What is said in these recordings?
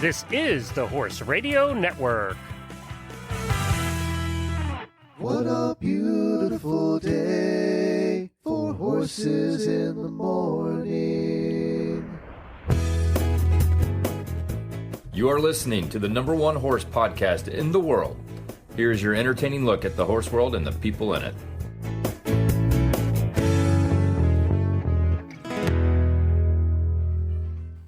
This is the Horse Radio Network. What a beautiful day for horses in the morning. You are listening to the #1 horse podcast in the world. Here is your entertaining look at the horse world and the people in it.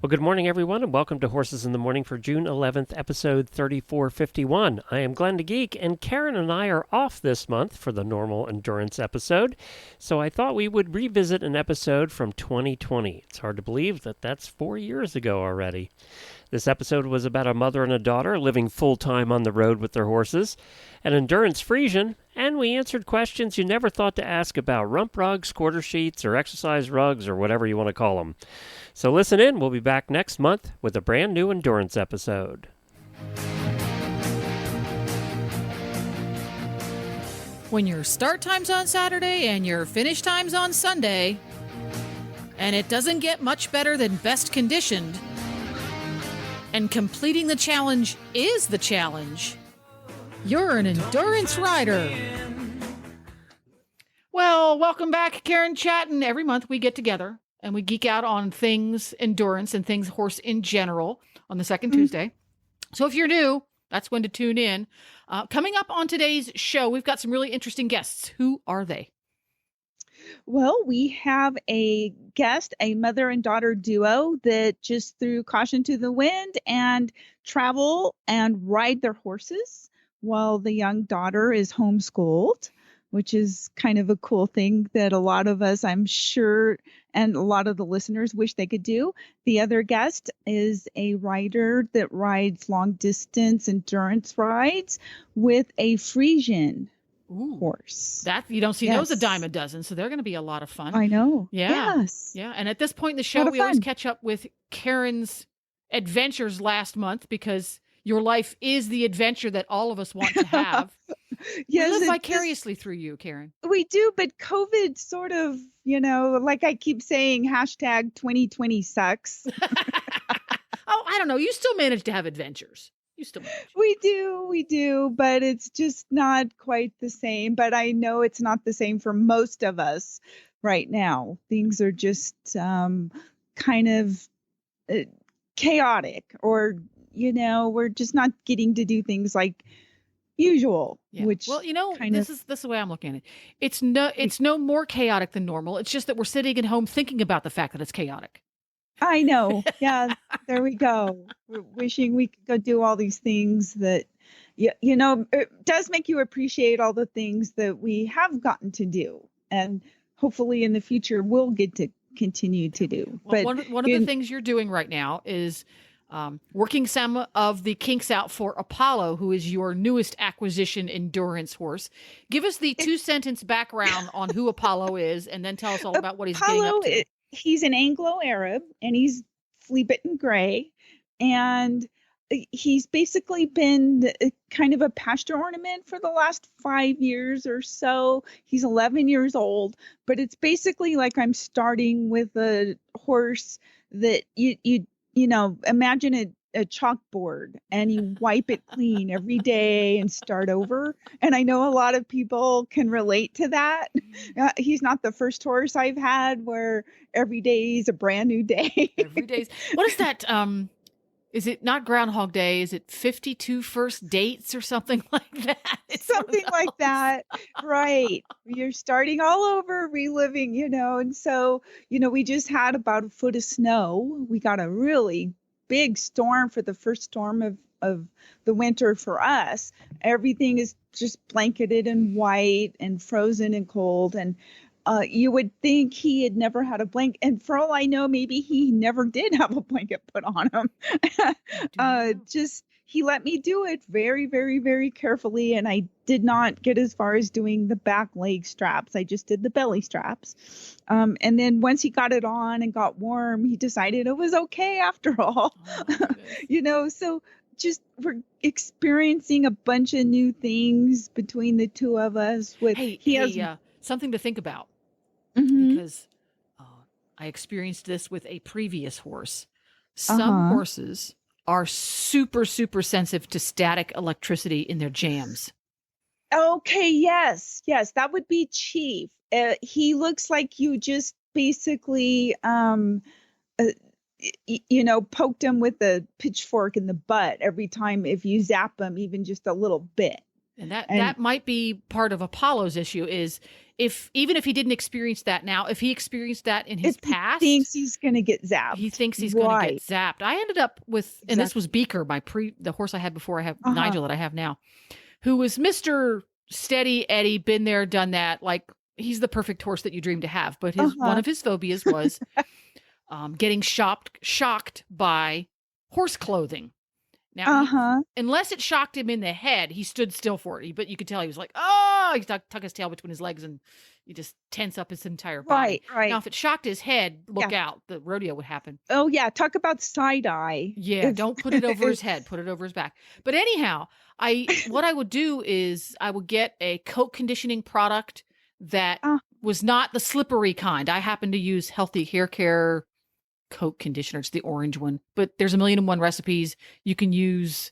Well, good morning, everyone, and welcome to Horses in the Morning for June 11th, episode 3451. I am Glenn the Geek, and Karen and I are off this month for the normal endurance episode, so I thought we would revisit an episode from 2020. It's hard to believe that that's 4 years ago already. This episode was about a mother and a daughter living full-time on the road with their horses, an endurance Friesian, and we answered questions you never thought to ask about rump rugs, quarter sheets, or exercise rugs, or whatever you want to call them. So listen in. We'll be back next month with a brand new endurance episode. When your start time's on Saturday and your finish time's on Sunday, and it doesn't get much better than best conditioned, and completing the challenge is the challenge, you're an endurance rider. Well, welcome back, Karen Chatton. Every month we get together and we geek out on things endurance and things horse in general on the second Tuesday. So if you're new, that's when to tune in. Coming up on today's show, we've got some really interesting guests. Who are they? Well, we have a guest, a mother and daughter duo that just threw caution to the wind and travel and ride their horses while the young daughter is homeschooled, which is kind of a cool thing that a lot of us, I'm sure, and a lot of the listeners wish they could do. The other guest is a rider that rides long distance endurance rides with a Friesian horse. That you don't see those a dime a dozen, so they're going to be a lot of fun. I know. Yeah. Yes. Yeah. And at this point in the show, we always catch up with Karen's adventures last month because your life is the adventure that all of us want to have. Yes, we live vicariously through you, Karen. We do, but COVID sort of, like I keep saying, hashtag 2020 sucks. Oh, I don't know. You still manage to have adventures. You still manage. We do, but it's just not quite the same. But I know it's not the same for most of us right now. Things are just kind of chaotic, or, we're just not getting to do things like usual. Yeah. Which this is the way I'm looking at it. It's no more chaotic than normal. It's just that we're sitting at home thinking about the fact that it's chaotic. I know. Yeah, there we go. We're wishing we could go do all these things that, it does make you appreciate all the things that we have gotten to do. And hopefully in the future, we'll get to continue to do. Well, but one of the things you're doing right now is working some of the kinks out for Apollo, who is your newest acquisition endurance horse. Give us the 2-sentence background on who Apollo is, and then tell us all about what he's getting up to. He's an Anglo-Arab, and he's flea-bitten gray, and he's basically been kind of a pasture ornament for the last 5 years or so. He's 11 years old, but it's basically like I'm starting with a horse that you imagine a chalkboard, and you wipe it clean every day and start over. And I know a lot of people can relate to that. He's not the first horse I've had where every day is a brand new day. Every day. What is that? Is it not Groundhog Day? Is it 52 first dates or something like that? It's something like that. Right. You're starting all over, reliving, and so, we just had about a foot of snow. We got a really big storm for the first storm of the winter for us. Everything is just blanketed in white and frozen and cold. And you would think he had never had a blanket. And for all I know, maybe he never did have a blanket put on him. He let me do it very, very, very carefully. And I did not get as far as doing the back leg straps. I just did the belly straps. And then once he got it on and got warm, he decided it was okay after all. So just we're experiencing a bunch of new things between the two of us. Something to think about. Mm-hmm. Because I experienced this with a previous horse. Some horses are super, super sensitive to static electricity in their jams. Okay, yes, that would be Chief. He looks like you just basically, poked him with a pitchfork in the butt every time if you zap him even just a little bit. And that might be part of Apollo's issue is even if he didn't experience that now, if he experienced that in his past, he thinks he's going to get zapped. He thinks he's going to get zapped. I ended up with, and this was Beaker, the horse I had before I have Nigel that I have now, who was Mr. Steady Eddie, been there, done that. Like, he's the perfect horse that you dream to have. But one of his phobias was getting shocked by horse clothing. Now, unless it shocked him in the head, he stood still for it. But you could tell he was like, oh, he tuck his tail between his legs and you just tense up his entire body. Right. Now, if it shocked his head, look out. The rodeo would happen. Oh, yeah. Talk about side eye. Yeah. Don't put it over his head. Put it over his back. But anyhow, what I would do is I would get a coat conditioning product that was not the slippery kind. I happen to use Healthy Hair Care coat conditioner. It's the orange one, but there's 1,000,001 recipes. You can use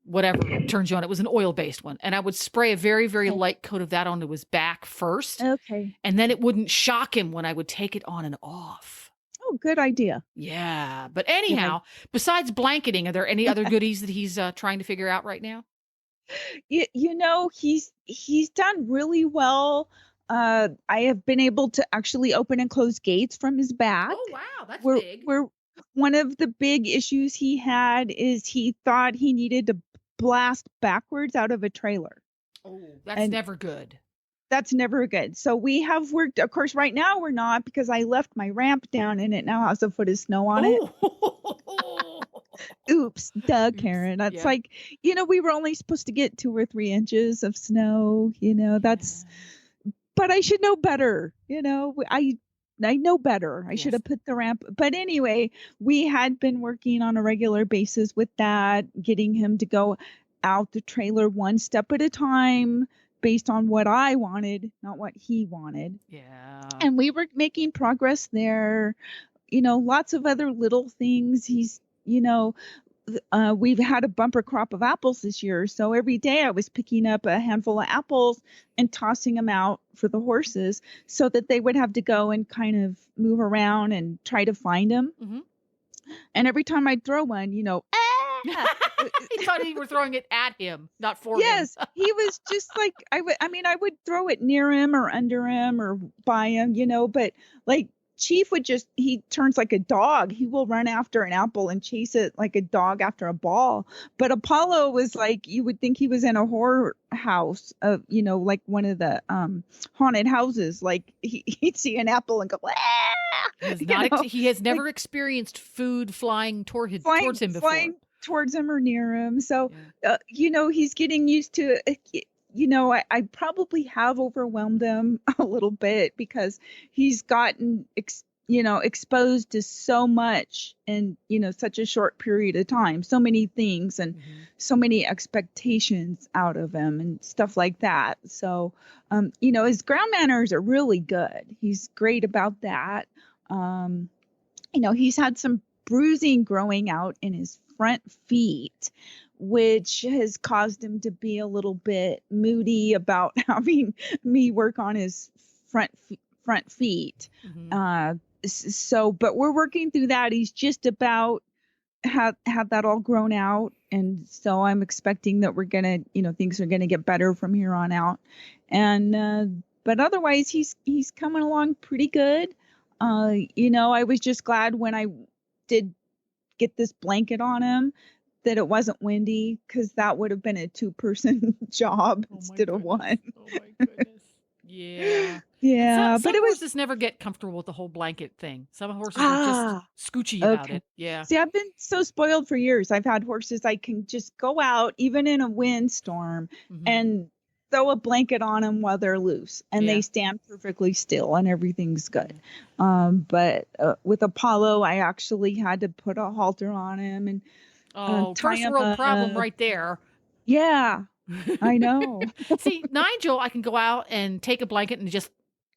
whatever turns you on. It was an oil-based one. And I would spray a very, very light coat of that onto his back first. Okay. And then it wouldn't shock him when I would take it on and off. Oh, good idea. Yeah. But anyhow, besides blanketing, are there any other goodies that he's trying to figure out right now? He's done really well. I have been able to actually open and close gates from his back. Oh, wow. That's big. One of the big issues he had is he thought he needed to blast backwards out of a trailer. Oh, that's never good. That's never good. So we have worked, of course, right now we're not because I left my ramp down and it now has a foot of snow on it. Oops, Karen. That's like, we were only supposed to get 2 or 3 inches of snow. But I should know better. I know better. I should have put the ramp. But anyway, we had been working on a regular basis with that, getting him to go out the trailer one step at a time based on what I wanted, not what he wanted. Yeah. And we were making progress there. Lots of other little things. He's, we've had a bumper crop of apples this year. So every day I was picking up a handful of apples and tossing them out for the horses so that they would have to go and kind of move around and try to find them. Mm-hmm. And every time I'd throw one, He thought you were throwing it at him, not for him. Yes, he was just like, I would throw it near him or under him or by him, but like, Chief he turns like a dog. He will run after an apple and chase it like a dog after a ball. But Apollo was like, you would think he was in a horror house, like one of the haunted houses. Like he'd see an apple and go, He has never experienced food flying towards him before. Flying towards him or near him. So, he's getting used to it. I probably have overwhelmed him a little bit because he's gotten, exposed to so much in, such a short period of time, so many things and so many expectations out of him and stuff like that. So, his ground manners are really good. He's great about that. He's had some bruising growing out in his front feet, which has caused him to be a little bit moody about having me work on his front feet. Mm-hmm. But we're working through that. He's just about had that all grown out. And so I'm expecting that we're going to, things are going to get better from here on out. And, but otherwise he's coming along pretty good. I was just glad when I did get this blanket on him that it wasn't windy, because that would have been a 2-person job instead of one. Oh my goodness. Yeah. Yeah. Some horses never get comfortable with the whole blanket thing. Some horses are just scoochy about it. Yeah. See, I've been so spoiled for years. I've had horses I can just go out, even in a windstorm, and throw a blanket on them while they're loose, and they stand perfectly still and everything's good. But with Apollo, I actually had to put a halter on him and first world problem right there. Yeah, I know. See, Nigel, I can go out and take a blanket and just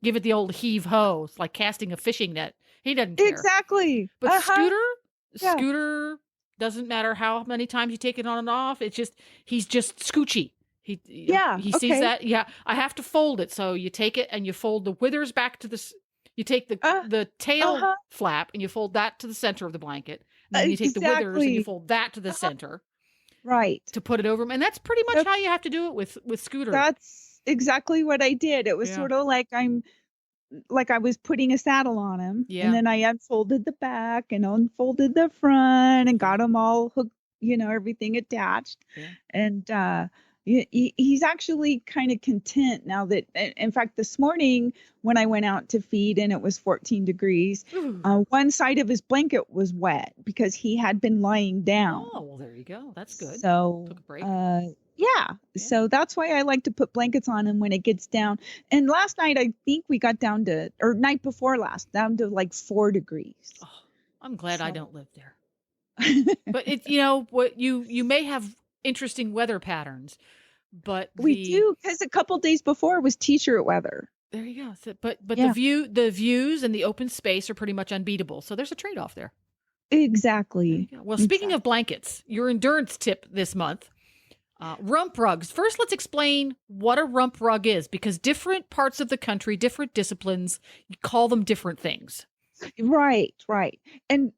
give it the old heave ho. It's like casting a fishing net. He doesn't care. Exactly. But Scooter Doesn't matter how many times you take it on and off. He's just scoochy. He sees okay. that. Yeah, I have to fold it. So you take it and you fold the withers back to you take the tail Uh-huh. flap and you fold that to the center of the blanket. And then you take the withers and you Exactly. fold that to the center Right. to put it over 'em. And that's pretty much how you have to do it with Scooter. That's exactly what I did. It was Yeah. sort of like I was putting a saddle on him, Yeah. and then I unfolded the back and unfolded the front and got him all hooked, everything attached. Yeah. And he's actually kind of content now that, in fact, this morning when I went out to feed and it was 14 degrees, one side of his blanket was wet because he had been lying down. Oh, well, there you go. That's good. So, took a break. yeah. So that's why I like to put blankets on him when it gets down. And last night, I think we got down to, or night before last, down to like 4 degrees. Oh, I'm glad I don't live there. But it's, what you may have interesting weather patterns, but we do, because a couple days before was t-shirt weather. There you go. So, but Yeah. the views and the open space are pretty much unbeatable. So there's a trade-off there. Exactly. Well, speaking of blankets, your endurance tip this month. Rump rugs. First, let's explain what a rump rug is, because different parts of the country, different disciplines, call them different things. Right. And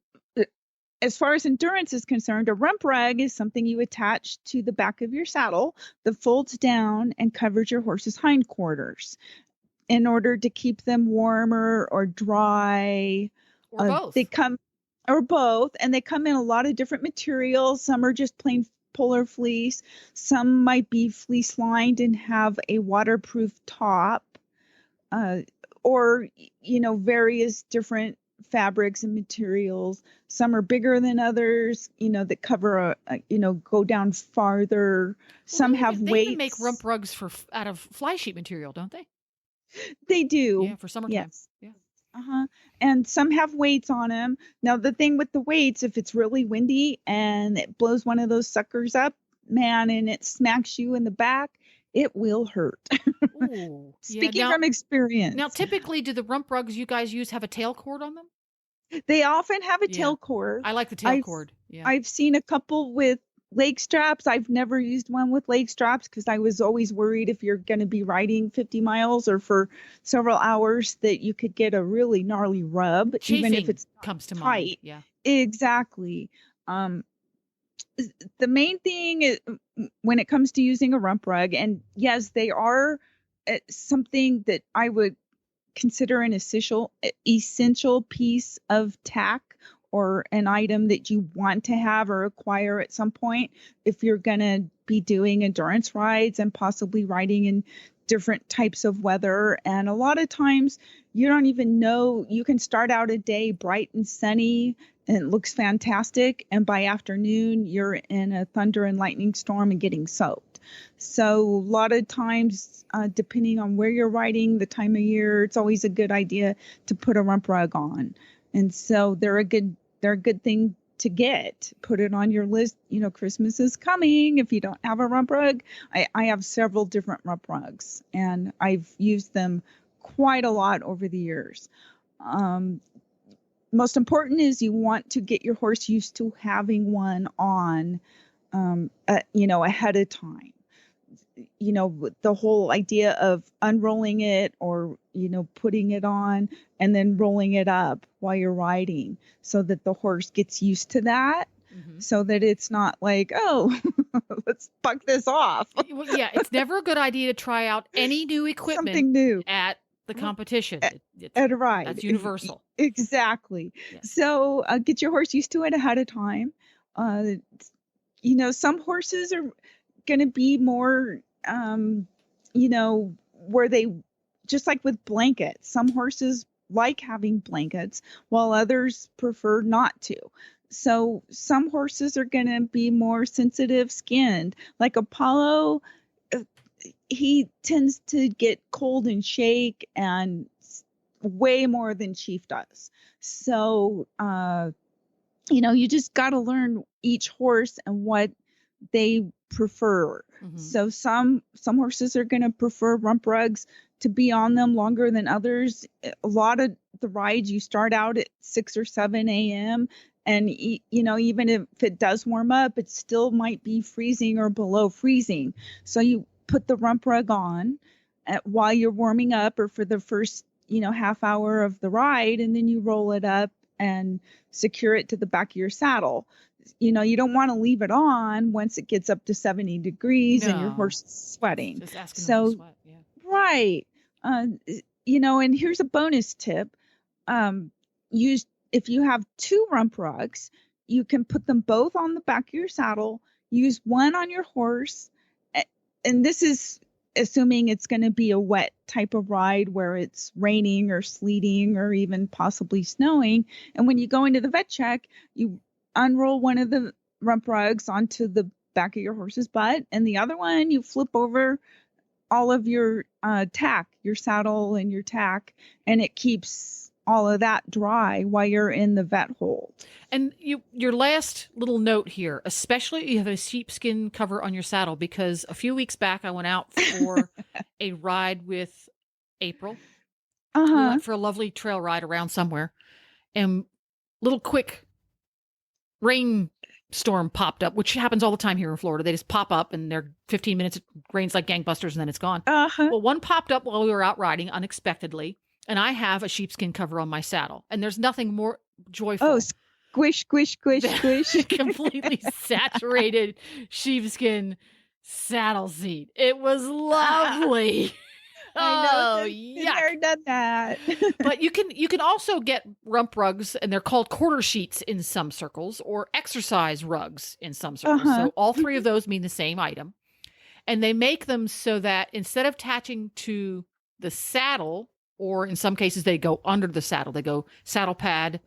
as far as endurance is concerned, a rump rug is something you attach to the back of your saddle that folds down and covers your horse's hindquarters in order to keep them warmer or dry. Or both. Or both. And they come in a lot of different materials. Some are just plain polar fleece. Some might be fleece lined and have a waterproof top, or, various different fabrics and materials. Some are bigger than others, that cover go down farther. Some have weights. They even make rump rugs out of fly sheet material, don't they? They do. Yeah, for summertime. Yes. Yeah. And some have weights on them. Now, the thing with the weights, if it's really windy and it blows one of those suckers up, man, and it smacks you in the back, it will hurt. Ooh. Speaking from experience. Now, typically, do the rump rugs you guys use have a tail cord on them? They often have a tail cord. I like the tail cord. Yeah. I've seen a couple with leg straps. I've never used one with leg straps because I was always worried if you're going to be riding 50 miles or for several hours that you could get a really gnarly rub, Chafing even if it's comes to tight. mind. Yeah, exactly. The main thing is when it comes to using a rump rug, and yes, they are something that I would consider an essential piece of tack, or an item that you want to have or acquire at some point if you're going to be doing endurance rides and possibly riding in different types of weather. And a lot of times you don't even know, you can start out a day bright and sunny and it looks fantastic, and by afternoon you're in a thunder and lightning storm and getting soaked. So a lot of times, depending on where you're riding, the time of year, it's always a good idea to put a rump rug on. And so they're a good thing to get. Put it on your list. Christmas is coming. If you don't have a rump rug, I have several different rump rugs, and I've used them quite a lot over the years. Most important is you want to get your horse used to having one on, ahead of time. The whole idea of unrolling it or, putting it on and then rolling it up while you're riding so that the horse gets used to that, so that it's not like, oh, let's buck this off. Well, yeah, it's never a good idea to try out any new equipment Something new at the competition. At a ride. That's universal. Exactly. Yes. So get your horse used to it ahead of time. Some horses are going to be more, where they, just like with blankets, some horses like having blankets while others prefer not to. So some horses are going to be more sensitive skinned. Like Apollo, he tends to get cold and shake and way more than Chief does. So, you just got to learn each horse and what they prefer. So some horses are going to prefer rump rugs to be on them longer than others. A lot of the rides, you start out at 6 or 7 a.m. And, even if it does warm up, it still might be freezing or below freezing. So you put the rump rug on while you're warming up or for the first, half hour of the ride, and then you roll it up and secure it to the back of your saddle. You don't want to leave it on once it gets up to 70 degrees and your No. horse is sweating. Just asking them to So, sweat. Yeah. right. And here's a bonus tip. If you have two rump rugs, you can put them both on the back of your saddle, use one on your horse. And this is assuming it's going to be a wet type of ride where it's raining or sleeting or even possibly snowing. And when you go into the vet check, you unroll one of the rump rugs onto the back of your horse's butt, and the other one you flip over all of your tack, your saddle and your tack, and it keeps all of that dry while you're in the vet hold. And your last little note here, especially you have a sheepskin cover on your saddle, because a few weeks back I went out for a ride with April. We went for a lovely trail ride around somewhere, and little quick rainstorm popped up, which happens all the time here in Florida. They just pop up and they're 15 minutes, it rains like gangbusters, and then it's gone. Well, one popped up while we were out riding unexpectedly, and I have a sheepskin cover on my saddle, and there's nothing more joyful. Oh, squish, squish, squish, squish. Completely saturated sheepskin saddle seat. It was lovely. I know. Yuck. Never done that. But you can also get rump rugs, and they're called quarter sheets in some circles, or exercise rugs in some circles. So all three of those mean the same item. And they make them so that instead of attaching to the saddle, or in some cases they go under the saddle, they go saddle pad,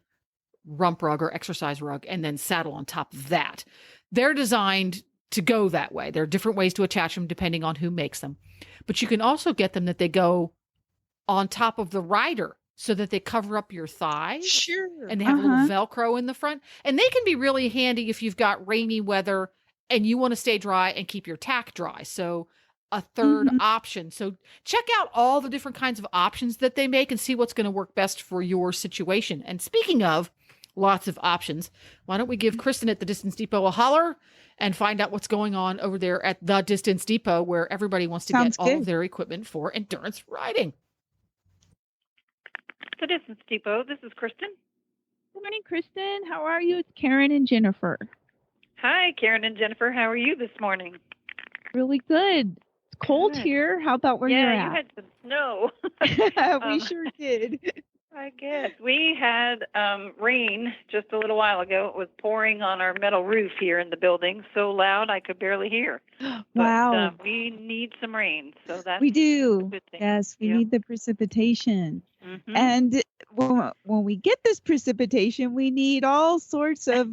rump rug or exercise rug, and then saddle on top of that. They're designed to go that way. There are different ways to attach them depending on who makes them. But you can also get them that they go on top of the rider so that they cover up your thighs. Sure. And they have a little Velcro in the front. And they can be really handy if you've got rainy weather and you want to stay dry and keep your tack dry. So a third option. So check out all the different kinds of options that they make and see what's going to work best for your situation. And speaking of lots of options, why don't we give Kristen at the Distance Depot a holler and find out what's going on over there at the Distance Depot, where everybody wants to get all of their equipment for endurance riding. The Distance Depot, this is Kristen. Good morning, Kristen. How are you? It's Karen and Jennifer. Hi, Karen and Jennifer. How are you this morning? Really good. It's cold here. How about where you're at? Yeah, you had some snow. We sure did. I guess. We had rain just a little while ago. It was pouring on our metal roof here in the building, so loud I could barely hear. Wow. But we need some rain, so that's we do. a good thing. Yes, we need the precipitation. Mm-hmm. And when we get this precipitation, we need all sorts of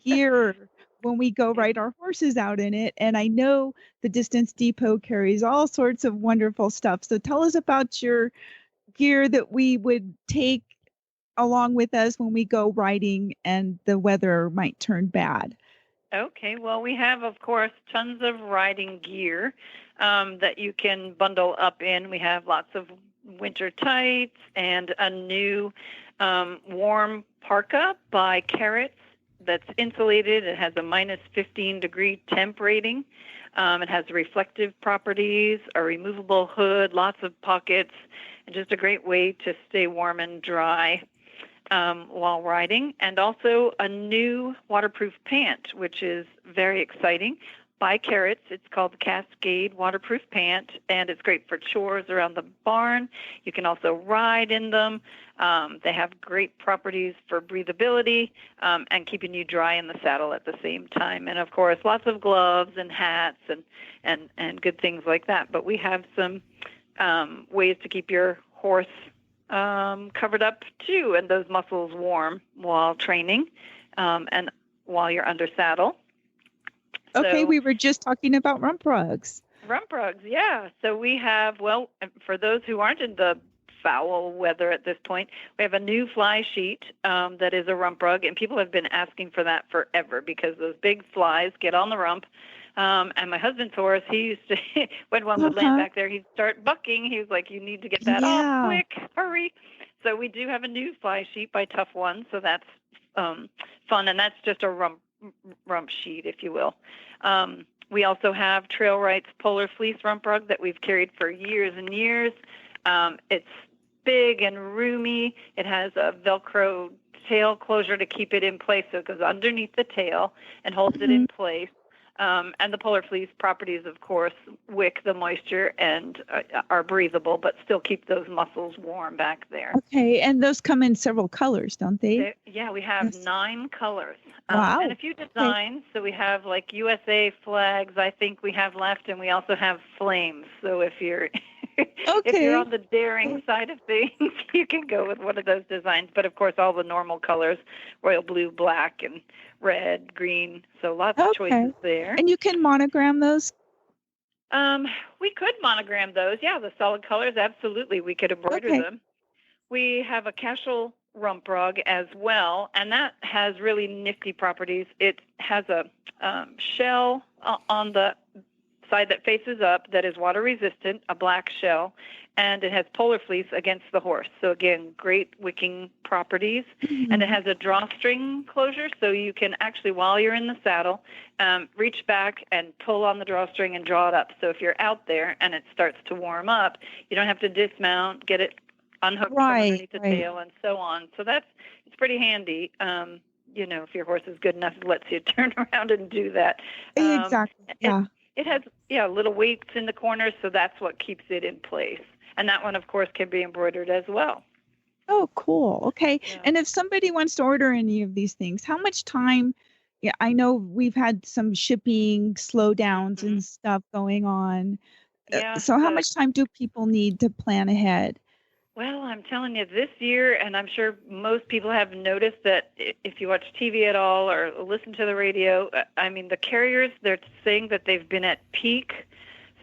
gear when we go ride our horses out in it. And I know the Distance Depot carries all sorts of wonderful stuff. So tell us about your gear that we would take along with us when we go riding and the weather might turn bad. Okay, well, we have, of course, tons of riding gear that you can bundle up in. We have lots of winter tights and a new warm parka by Carrots that's insulated. It has a minus 15 degree temp rating. It has reflective properties, a removable hood, lots of pockets, and just a great way to stay warm and dry while riding. And also a new waterproof pant, which is very exciting, by Carrots. It's called the Cascade Waterproof Pant, and it's great for chores around the barn. You can also ride in them. They have great properties for breathability and keeping you dry in the saddle at the same time. And, of course, lots of gloves and hats and good things like that. But we have some ways to keep your horse covered up, too, and those muscles warm while training and while you're under saddle. Okay, we were just talking about rump rugs. Rump rugs, yeah. So we have, well, for those who aren't in the foul weather at this point, we have a new fly sheet that is a rump rug, and people have been asking for that forever because those big flies get on the rump. And my husband's horse, he used to, when one would land back there, he'd start bucking. He was like, you need to get that off quick, hurry. So we do have a new fly sheet by Tough One, so that's fun, and that's just a rump sheet, if you will. We also have Trail Right's Polar Fleece rump rug that we've carried for years and years. It's big and roomy. It has a Velcro tail closure to keep it in place, so it goes underneath the tail and holds it in place. And the Polar Fleece properties, of course, wick the moisture and are breathable, but still keep those muscles warm back there. Okay, and those come in several colors, don't they? Yeah, we have 9 colors. Wow. And a few designs. So we have like USA flags, I think we have left, and we also have flames. So if you're if you're on the daring side of things, you can go with one of those designs. But of course, all the normal colors: royal blue, black, and red, green. So lots of choices there. And you can monogram those? We could monogram those. Yeah, the solid colors, absolutely. We could embroider them. We have a casual rump rug as well, and that has really nifty properties. It has a shell on the side that faces up that is water resistant, a black shell, and it has Polar Fleece against the horse. So again, great wicking properties. And it has a drawstring closure, so you can actually, while you're in the saddle, reach back and pull on the drawstring and draw it up. So if you're out there and it starts to warm up, you don't have to dismount, get it unhooked from underneath the tail, and so on. So it's pretty handy. If your horse is good enough, it lets you turn around and do that. Exactly. Yeah. It has little weights in the corners, so that's what keeps it in place. And that one, of course, can be embroidered as well. Oh, cool. Okay. Yeah. And if somebody wants to order any of these things, how much time? Yeah, I know we've had some shipping slowdowns and stuff going on. Yeah. So how much time do people need to plan ahead? Well, I'm telling you, this year, and I'm sure most people have noticed that if you watch TV at all or listen to the radio, the carriers, they're saying that they've been at peak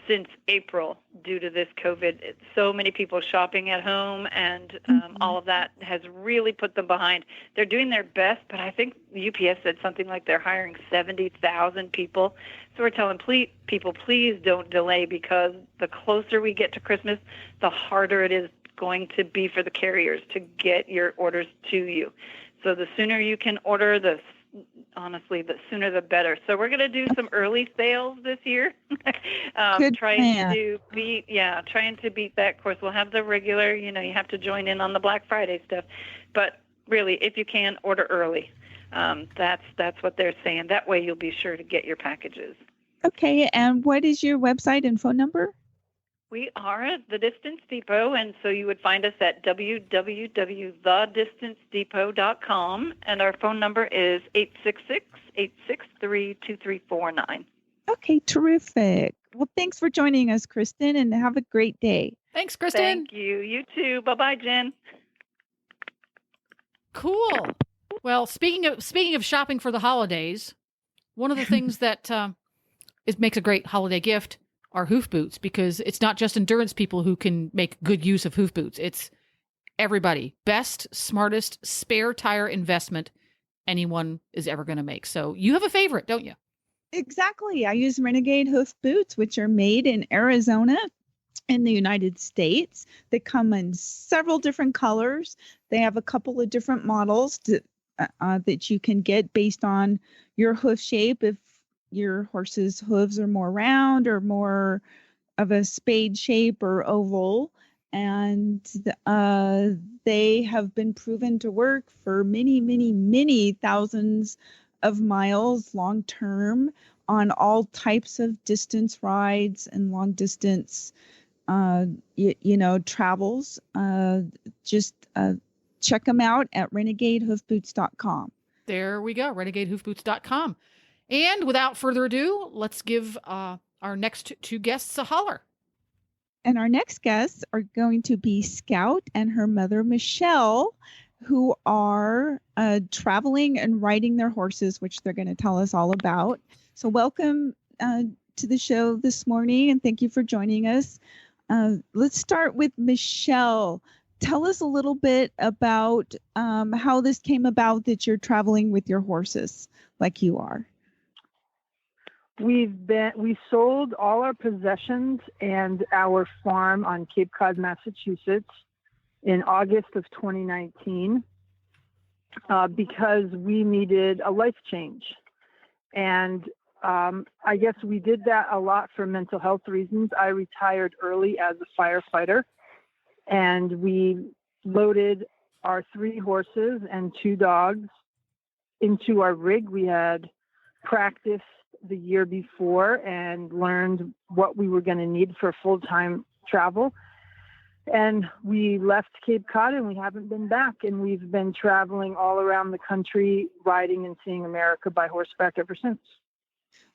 since April due to this COVID. So many people shopping at home, and all of that has really put them behind. They're doing their best, but I think UPS said something like they're hiring 70,000 people. So we're telling people, please don't delay, because the closer we get to Christmas, the harder it is going to be for the carriers to get your orders to you. So the sooner you can order, honestly, the sooner the better. So we're going to do some early sales this year, trying to beat that. Of course, we'll have the regular, you have to join in on the Black Friday stuff. But really, if you can, order early. That's what they're saying. That way you'll be sure to get your packages. Okay, and what is your website and phone number? We are at the Distance Depot, and so you would find us at www.thedistancedepot.com, and our phone number is 866-863-2349. Okay, terrific. Well, thanks for joining us, Kristen, and have a great day. Thanks, Kristen. Thank you. You too. Bye-bye, Jen. Cool. Well, speaking of shopping for the holidays, one of the things that makes a great holiday gift are hoof boots, because it's not just endurance people who can make good use of hoof boots. It's everybody. Best, smartest, spare tire investment anyone is ever going to make. So you have a favorite, don't you? Exactly. I use Renegade hoof boots, which are made in Arizona in the United States. They come in several different colors. They have a couple of different models that you can get based on your hoof shape. If your horse's hooves are more round or more of a spade shape or oval, and they have been proven to work for many, many, many thousands of miles long term on all types of distance rides and long distance travels. Just check them out at renegadehoofboots.com. There we go, renegadehoofboots.com. And without further ado, let's give our next two guests a holler. And our next guests are going to be Scout and her mother, Michelle, who are traveling and riding their horses, which they're going to tell us all about. So welcome to the show this morning, and thank you for joining us. Let's start with Michelle. Tell us a little bit about how this came about that you're traveling with your horses like you are. We sold all our possessions and our farm on Cape Cod, Massachusetts in August of 2019. because we needed a life change. And I guess we did that a lot for mental health reasons. I retired early as a firefighter, and we loaded our 3 horses and 2 dogs into our rig. We had practiced the year before and learned what we were going to need for full-time travel. And we left Cape Cod and we haven't been back. And we've been traveling all around the country, riding and seeing America by horseback ever since.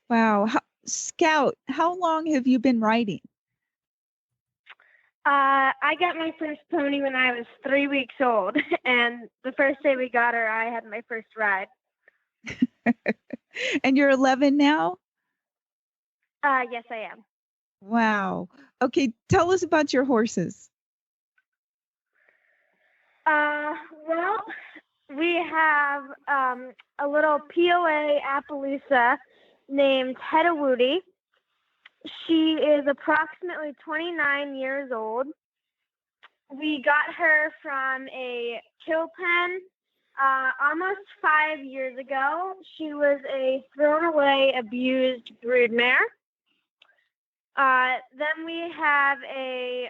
Wow. Scout, how long have you been riding? I got my first pony when I was 3 weeks old. And the first day we got her, I had my first ride. And you're 11 now? Yes, I am. Wow. Okay, tell us about your horses. Well, we have a little POA Appaloosa named Hedda Woody. She is approximately 29 years old. We got her from a kill pen almost 5 years ago. She was a thrown away, abused broodmare. Then we have a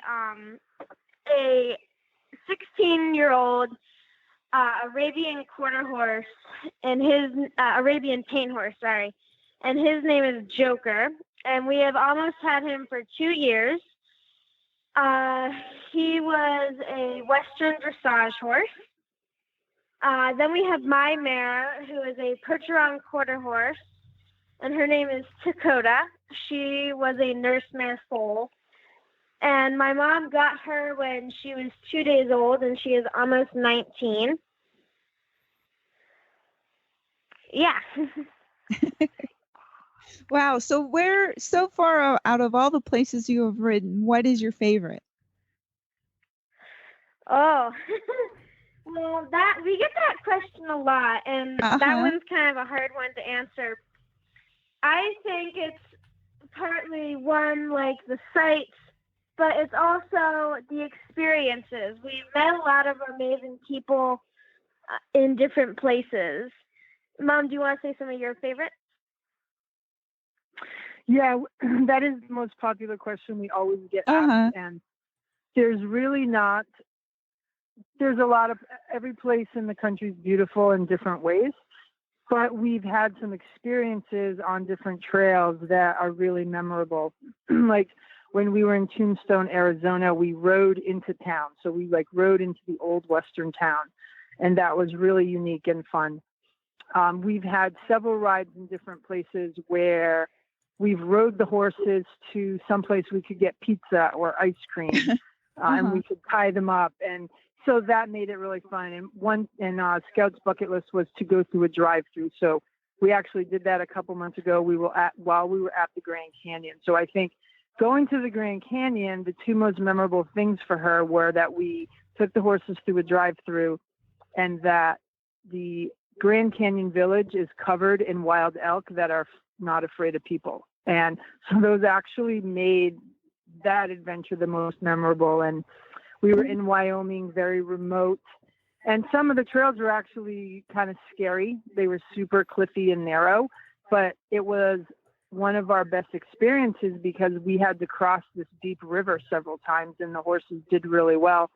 16-year-old Arabian quarter horse, and his Arabian paint horse, sorry, and his name is Joker. And we have almost had him for 2 years. He was a Western dressage horse. Then we have my mare, who is a Percheron quarter horse, and her name is Dakota. She was a nurse mare foal. And my mom got her when she was 2 days old, and she is almost 19. Yeah. Wow. So far out of all the places you have ridden, what is your favorite? Oh, well, we get that question a lot, and that one's kind of a hard one to answer. I think it's partly one, like the sights, but it's also the experiences. We've met a lot of amazing people in different places. Mom, do you want to say some of your favorites? Yeah, that is the most popular question we always get asked. And there's really not, there's a lot of, every place in the country is beautiful in different ways, but we've had some experiences on different trails that are really memorable. Like when we were in Tombstone, Arizona, we rode into town. So we rode into the old Western town, and that was really unique and fun. We've had several rides in different places where we've rode the horses to someplace we could get pizza or ice cream, and we could tie them up. And so that made it really fun. And Scout's bucket list was to go through a drive-through. So we actually did that a couple months ago. While we were at the Grand Canyon. So I think going to the Grand Canyon, the 2 most memorable things for her were that we took the horses through a drive-through, and that the Grand Canyon Village is covered in wild elk that are not afraid of people. And so those actually made that adventure the most memorable. And we were in Wyoming, very remote. And some of the trails were actually kind of scary. They were super cliffy and narrow, but it was one of our best experiences because we had to cross this deep river several times, and the horses did really well.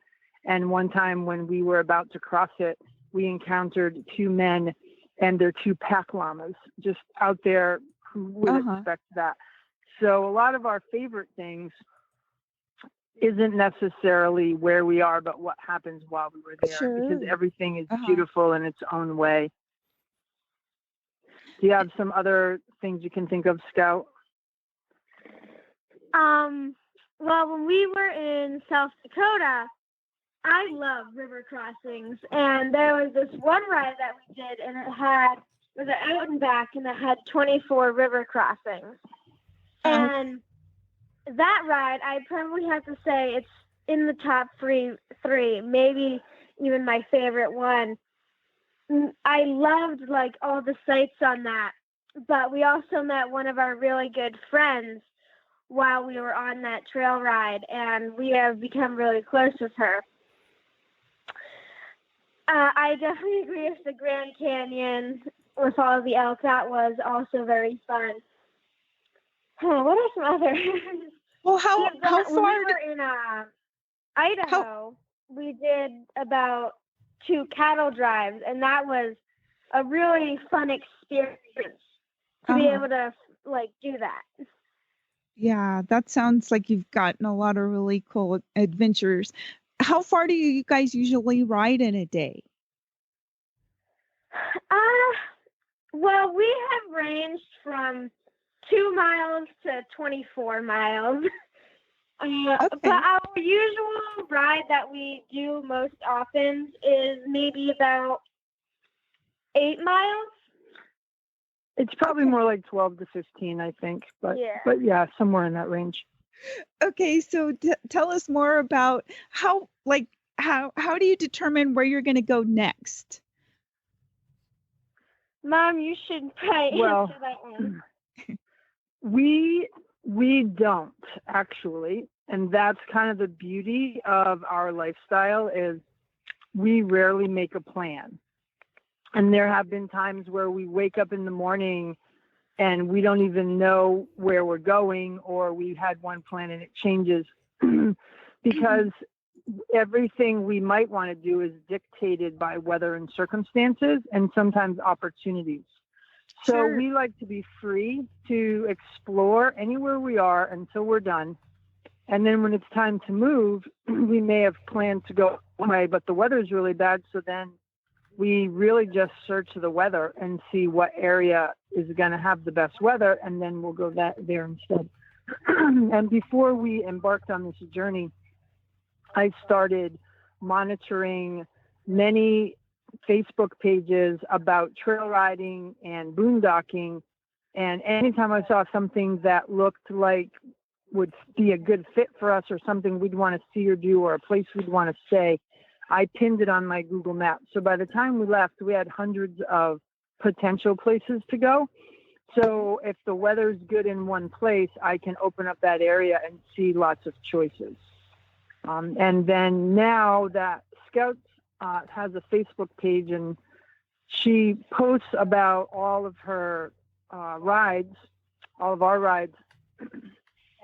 And one time when we were about to cross it, we encountered 2 men and their 2 pack llamas just out there. Who would expect that? So a lot of our favorite things isn't necessarily where we are, but what happens while we were there, because everything is beautiful in its own way. Do you have some other things you can think of, Scout? Well, when we were in South Dakota, I love river crossings, and there was this one ride that we did, and it was an out and back, and it had 24 river crossings. And that ride, I probably have to say it's in the top three, maybe even my favorite one. I loved all the sights on that, but we also met one of our really good friends while we were on that trail ride, and we have become really close with her. I definitely agree with the Grand Canyon with all the elk. That was also very fun. What are some other? Well, how when far? we were in Idaho, we did about 2 cattle drives, and that was a really fun experience to be able to do that. Yeah, that sounds like you've gotten a lot of really cool adventures. How far do you guys usually ride in a day? Well, we have ranged from 2 miles to 24 miles. But our usual ride that we do most often is maybe about 8 miles. It's probably more like 12 to 15, I think. But yeah, somewhere in that range. Okay, so tell us more about how do you determine where you're going to go next? Mom, you should probably answer that one. We don't actually, and that's kind of the beauty of our lifestyle is we rarely make a plan. And there have been times where we wake up in the morning and we don't even know where we're going, or we had one plan and it changes because everything we might want to do is dictated by weather and circumstances and sometimes opportunities. So we like to be free to explore anywhere we are until we're done. And then when it's time to move, we may have planned to go one way, but the weather is really bad. So then we really just search the weather and see what area is going to have the best weather, and then we'll go there instead. And before we embarked on this journey, I started monitoring many Facebook pages about trail riding and boondocking. And anytime I saw something that looked like would be a good fit for us or something we'd want to see or do or a place we'd want to stay, I pinned it on my Google Maps. So by the time we left, we had hundreds of potential places to go. So if the weather's good in one place, I can open up that area and see lots of choices. And then now that Scouts has a Facebook page, and she posts about all of her rides, all of our rides.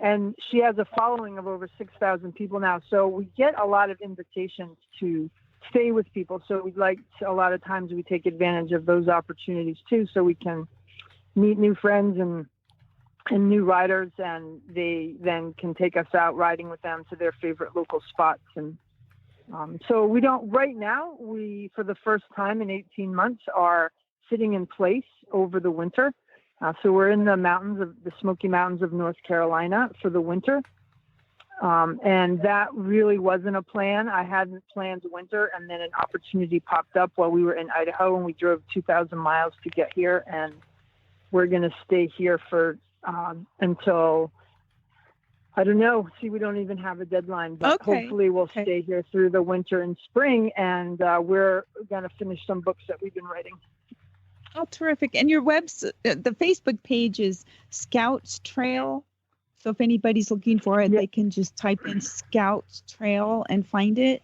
And she has a following of over 6,000 people now. So we get a lot of invitations to stay with people. So we'd like to, a lot of times we take advantage of those opportunities too, so we can meet new friends and new riders, and they then can take us out riding with them to their favorite local spots. And so we don't, right now, we, for the first time in 18 months, are sitting in place over the winter. So we're in the Smoky Mountains of North Carolina for the winter. And that really wasn't a plan. I hadn't planned winter, and then an opportunity popped up while we were in Idaho, and we drove 2,000 miles to get here. And we're going to stay here for until, I don't know. See, we don't even have a deadline, but hopefully we'll stay here through the winter and spring. And we're going to finish some books that we've been writing. Oh, terrific. And your the Facebook page is Scouts Trail. So if anybody's looking for it, they can just type in Scouts Trail and find it.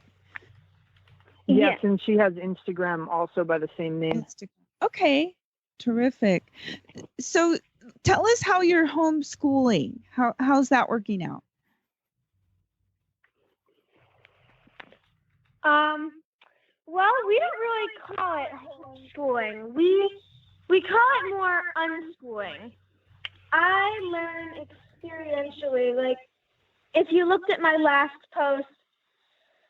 Yes, and she has Instagram also by the same name. Okay, terrific. So tell us how you're homeschooling. How's that working out? Well, we don't really call it homeschooling. We call it more unschooling. I learn experientially. Like, if you looked at my last post,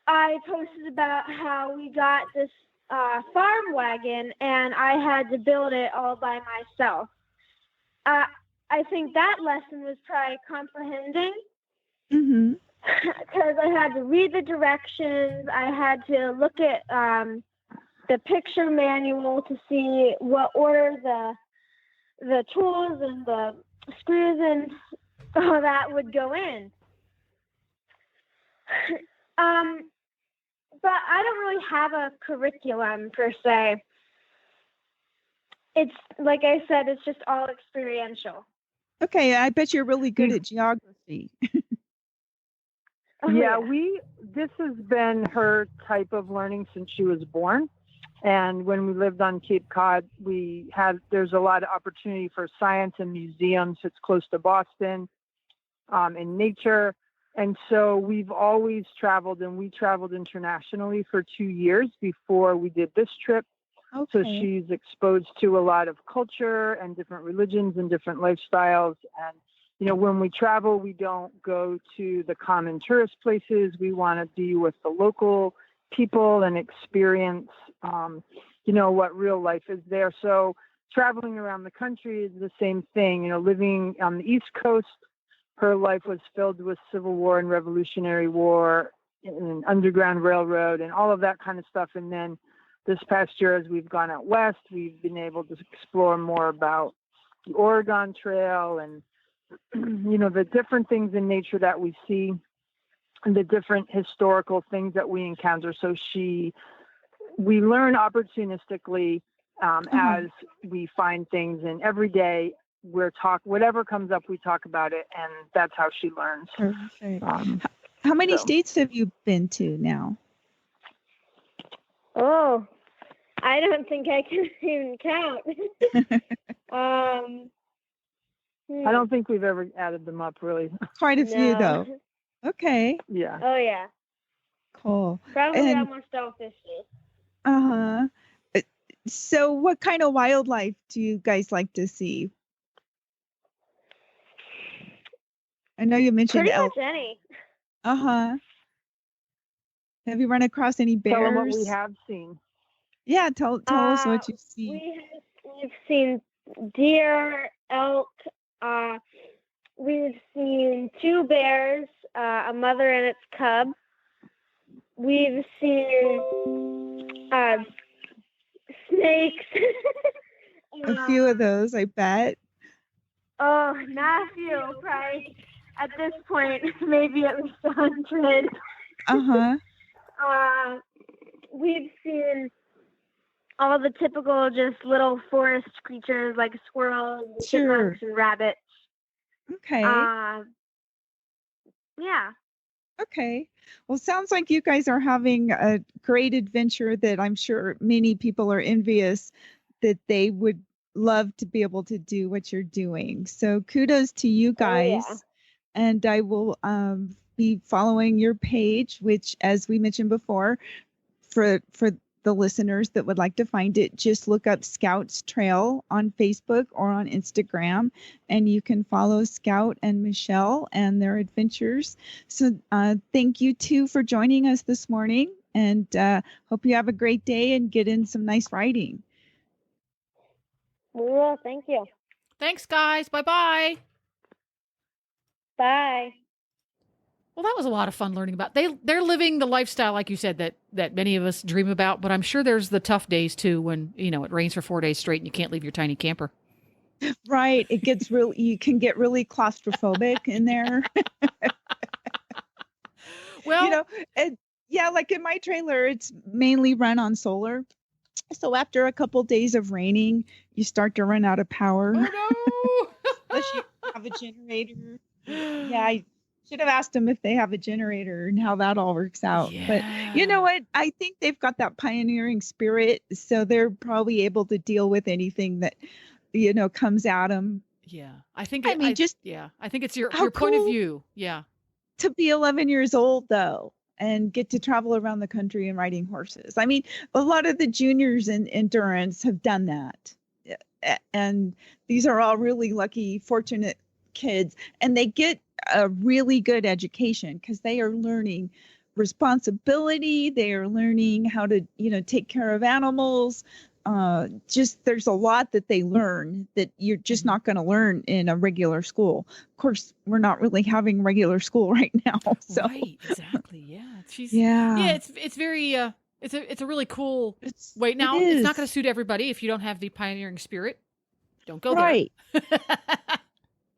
I posted about how we got this farm wagon, and I had to build it all by myself. I think that lesson was probably comprehending. Mm-hmm. Because I had to read the directions. I had to look at the picture manual to see what order the tools and the screws and all that would go in. But I don't really have a curriculum per se. It's, like I said, it's just all experiential. Okay, I bet you're really good at geography. Yeah, this has been her type of learning since she was born. And when we lived on Cape Cod, there's a lot of opportunity for science and museums. It's close to Boston, and nature. And so we've always traveled, and we traveled internationally for 2 years before we did this trip. Okay. So she's exposed to a lot of culture and different religions and different lifestyles. And, you know, when we travel, we don't go to the common tourist places. We want to be with the local people and experience, you know, what real life is there. So traveling around the country is the same thing. You know, living on the East Coast, her life was filled with Civil War and Revolutionary War and Underground Railroad and all of that kind of stuff. And then this past year, as we've gone out west, we've been able to explore more about the Oregon Trail and, you know, the different things in nature that we see and the different historical things that we encounter. So we learn opportunistically as we find things, and every day whatever comes up, we talk about it, and that's how she learns. Perfect. How many states have you been to now? Oh, I don't think I can even count. I don't think we've ever added them up, really. Quite a few, though. Okay. Yeah. Oh, yeah. Cool. Probably almost all 50. Uh-huh. So what kind of wildlife do you guys like to see? I know you mentioned Pretty elk. much any. Uh-huh. Have you run across any bears? Tell them what we have seen. Yeah, tell us what you've seen. We've seen deer, elk. We've seen 2 bears, a mother and its cub. We've seen snakes. A few of those, I bet. Oh, not a few, probably. At this point, maybe at least 100. Uh-huh. We've seen all the typical just little forest creatures like squirrels, chipmunks, and rabbits. Okay. Yeah. Okay. Well, sounds like you guys are having a great adventure that I'm sure many people are envious that they would love to be able to do what you're doing. So kudos to you guys. Oh, yeah. And I will be following your page, which, as we mentioned before, for the listeners that would like to find it, just look up Scout's Trail on Facebook or on Instagram, and you can follow Scout and Michelle and their adventures. So thank you, too, for joining us this morning, and hope you have a great day and get in some nice riding. Well, thank you. Thanks, guys. Bye-bye. Bye. Well, that was a lot of fun learning about. They're living the lifestyle, like you said, that many of us dream about. But I'm sure there's the tough days too, when it rains for 4 days straight and you can't leave your tiny camper. Right, it gets you can get really claustrophobic in there. Well, like in my trailer, it's mainly run on solar. So after a couple days of raining, you start to run out of power. Oh no! Unless you have a generator. Yeah, I should have asked them if they have a generator and how that all works out. Yeah. But you know what? I think they've got that pioneering spirit, so they're probably able to deal with anything that comes at them. Yeah, I think. I think it's your how point of cool view. Yeah. To be 11 years old though, and get to travel around the country and riding horses. I mean, a lot of the juniors in endurance have done that, and these are all really lucky, fortunate kids, and they get a really good education because they are learning responsibility. They are learning how to, take care of animals. There's a lot that they learn that you're just not going to learn in a regular school. Of course, we're not really having regular school right now. So. Right, exactly. Yeah. It's very, it's a really cool way. Now, it's not going to suit everybody. If you don't have the pioneering spirit, don't go there. Right.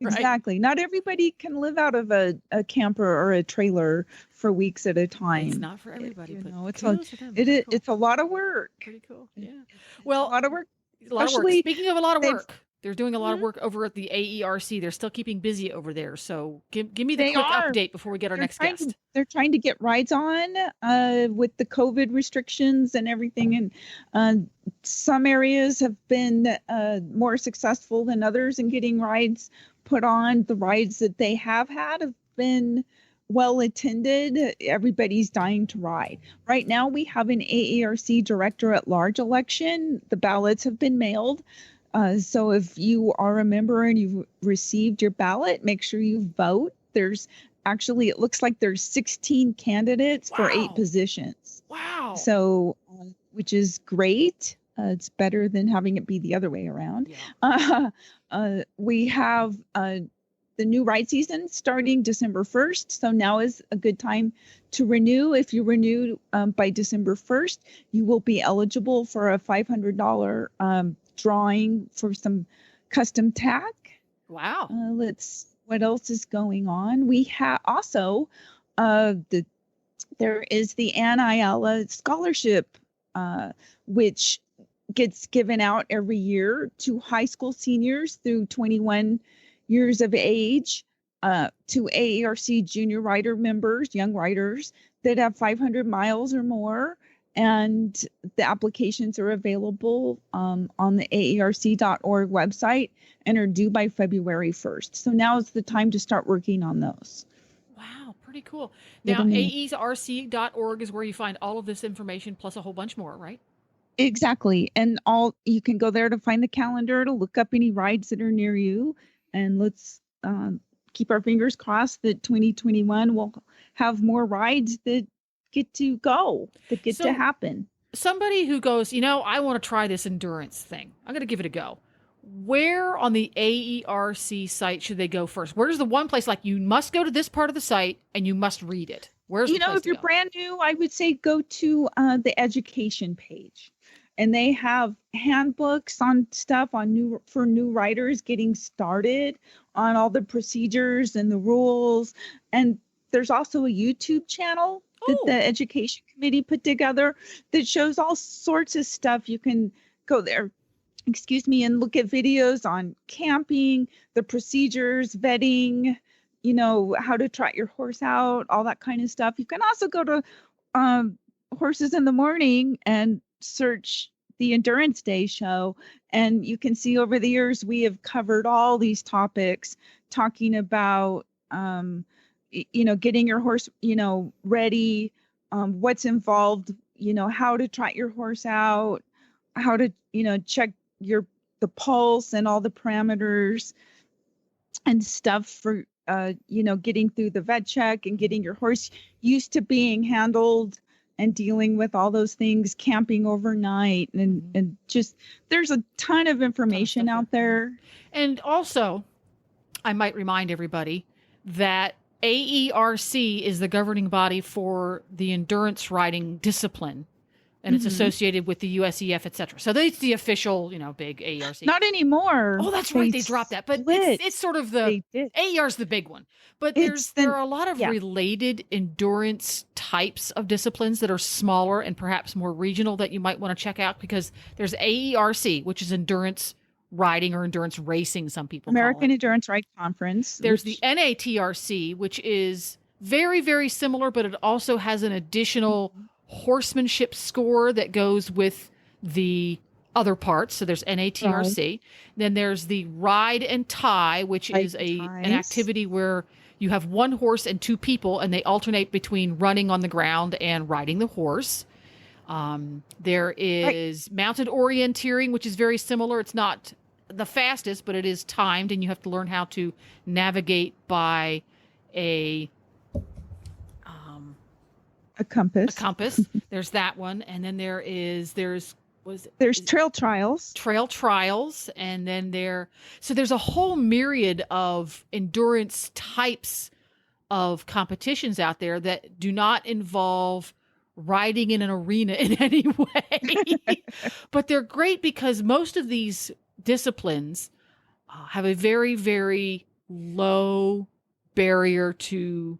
Exactly. Not everybody can live out of a camper or a trailer for weeks at a time. It's not for everybody. It's a lot of work. Pretty cool. Yeah. Well, a lot of work. Speaking of a lot of work, They're doing a lot of work over at the AERC. They're still keeping busy over there. So give me the They quick are. update before we get our next guest. They're trying to get rides on with the COVID restrictions and everything. And some areas have been more successful than others in getting rides put on. The rides that they have had have been well attended. Everybody's dying to ride. Right now, we have an AERC Director at Large election. The ballots have been mailed. So if you are a member and you've received your ballot, make sure you vote. There's actually, it looks like there's 16 candidates for 8 positions. Wow. So, which is great. It's better than having it be the other way around. Yeah. We have the new ride season starting December 1st. So now is a good time to renew. If you renew by December 1st, you will be eligible for a $500 drawing for some custom tack. Wow. What else is going on? We have also there is the Ann Ayala scholarship, which gets given out every year to high school seniors through 21 years of age, to AERC junior rider members, young riders that have 500 miles or more. And the applications are available on the AERC.org website and are due by February 1st. So now is the time to start working on those. Wow, pretty cool. Now, AERC.org is where you find all of this information plus a whole bunch more, right? Exactly. And you can go there to find the calendar, to look up any rides that are near you. And let's keep our fingers crossed that 2021 will have more rides that get to go, that get to happen. Somebody who goes, I want to try this endurance thing. I'm going to give it a go. Where on the AERC site should they go first? Where's the one place, like, you must go to this part of the site and you must read it? Where's the place if you're brand new, I would say go to the education page. And they have handbooks on stuff for new riders getting started on all the procedures and the rules. And there's also a YouTube channel that the education committee put together that shows all sorts of stuff. You can go there, and look at videos on camping, the procedures, vetting, how to trot your horse out, all that kind of stuff. You can also go to Horses in the Morning and search the Endurance Day show. And you can see over the years, we have covered all these topics, talking about, getting your horse, ready, what's involved, how to trot your horse out, how to, check the pulse and all the parameters and stuff for, getting through the vet check and getting your horse used to being handled and dealing with all those things, camping overnight, and just, there's a ton of information out there. And also, I might remind everybody that AERC is the governing body for the endurance riding discipline, and it's associated with the USEF, et cetera. So that's the official, big AERC. Not anymore. Oh, that's right. They dropped that. But it's sort of the AER's the big one. But there are a lot of related endurance types of disciplines that are smaller and perhaps more regional that you might want to check out, because there's AERC, which is endurance riding or endurance racing, some people American call it. Endurance Ride Conference. There's the NATRC, which is very, very similar, but it also has an additional horsemanship score that goes with the other parts. So there's NATRC. Right. Then there's the Ride and Tie, which is an activity where you have one horse and 2 people, and they alternate between running on the ground and riding the horse. There is mounted orienteering, which is very similar. It's not the fastest, but it is timed, and you have to learn how to navigate by a compass. A compass. There's that one, and then there's trail trials. Trail trials, and then there's a whole myriad of endurance types of competitions out there that do not involve riding in an arena in any way. But they're great because most of these disciplines have a very, very low barrier to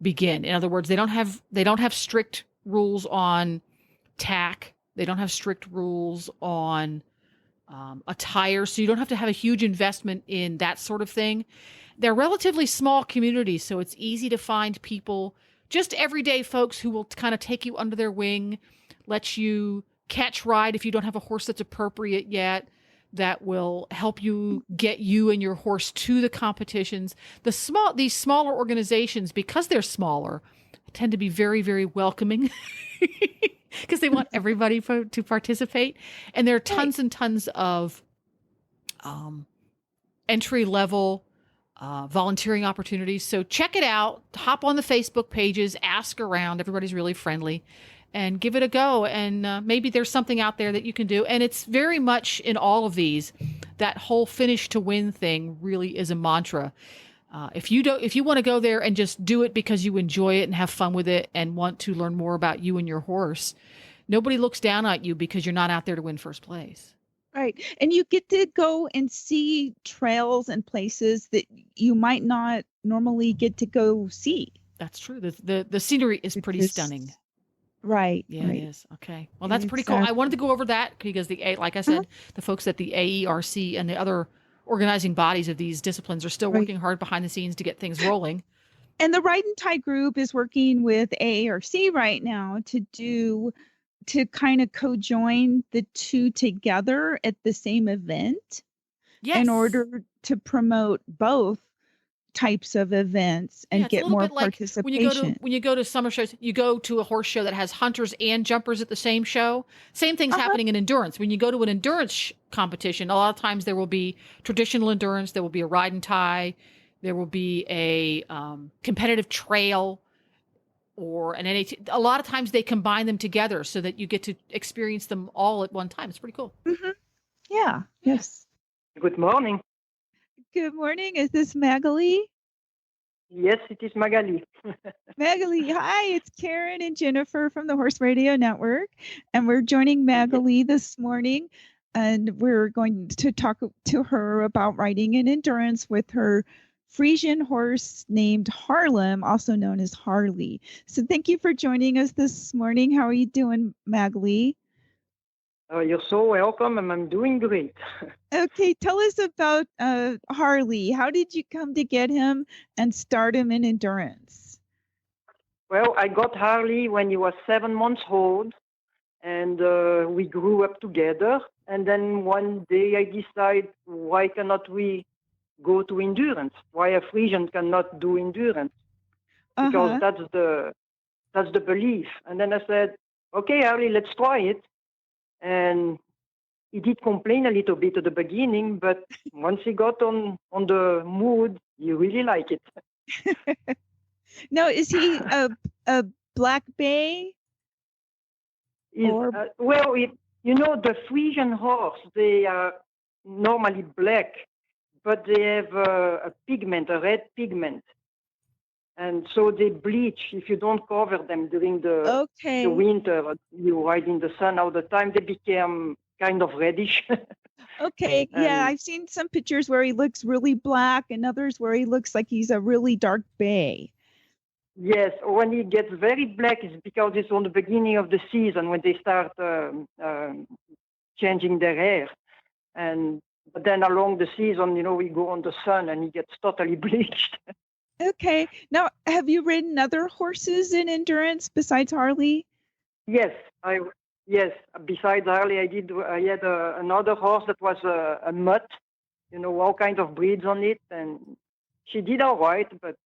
begin. In other words, they don't have strict rules on tack. They don't have strict rules on attire, so you don't have to have a huge investment in that sort of thing. They're relatively small communities, so it's easy to find people, just everyday folks who will kind of take you under their wing, let you catch ride if you don't have a horse that's appropriate yet, that will help you get you and your horse to the competitions. These smaller organizations, because they're smaller, tend to be very, very welcoming because they want everybody to participate. And there are tons and tons of entry level volunteering opportunities. So check it out. Hop on the Facebook pages, ask around. Everybody's really friendly. And give it a go. And maybe there's something out there that you can do. And it's very much in all of these, that whole finish to win thing really is a mantra. If you want to go there and just do it because you enjoy it and have fun with it and want to learn more about you and your horse, nobody looks down at you because you're not out there to win first place. Right. And you get to go and see trails and places that you might not normally get to go see. That's true. The scenery is pretty stunning. Right. Yeah, right. It is. Okay. Well, that's pretty cool. I wanted to go over that because like I said, the folks at the AERC and the other organizing bodies of these disciplines are still working hard behind the scenes to get things rolling. And the Ride and Tie group is working with AARC right now to kind of co-join the two together at the same event in order to promote both types of events and get more participation. Like when you go to summer shows, you go to a horse show that has hunters and jumpers at the same show. Same thing's happening in endurance. When you go to an endurance competition, a lot of times there will be traditional endurance, there will be a ride and tie, there will be a competitive trail or an NAT. A lot of times they combine them together so that you get to experience them all at one time. It's pretty cool. Mm-hmm. Yeah. Yes. Good morning. Good morning. Is this Magali? Yes, it is Magali. Magali, hi. It's Karen and Jennifer from the Horse Radio Network. And we're joining Magali this morning. And we're going to talk to her about riding and endurance with her Friesian horse named Harlaam, also known as Harley. So thank you for joining us this morning. How are you doing, Magali? You're so welcome, and I'm doing great. Okay, tell us about Harley. How did you come to get him and start him in endurance? Well, I got Harley when he was 7 months old, and we grew up together. And then one day I decided, why cannot we go to endurance? Why a Friesian cannot do endurance? Because that's the belief. And then I said, okay, Harley, let's try it. And he did complain a little bit at the beginning, but once he got on the mood, he really liked it. Now, is he a black bay? Well, the Friesian horse, they are normally black, but they have a red pigment. And so they bleach if you don't cover them during the winter. You ride in the sun all the time, they become kind of reddish. Okay, yeah, I've seen some pictures where he looks really black and others where he looks like he's a really dark bay. Yes, when he gets very black, it's because it's on the beginning of the season when they start changing their hair. But then along the season, we go on the sun and he gets totally bleached. Okay. Now, have you ridden other horses in endurance besides Harley? Yes, besides Harley, I had another horse that was a mutt, all kinds of breeds on it, and she did all right, but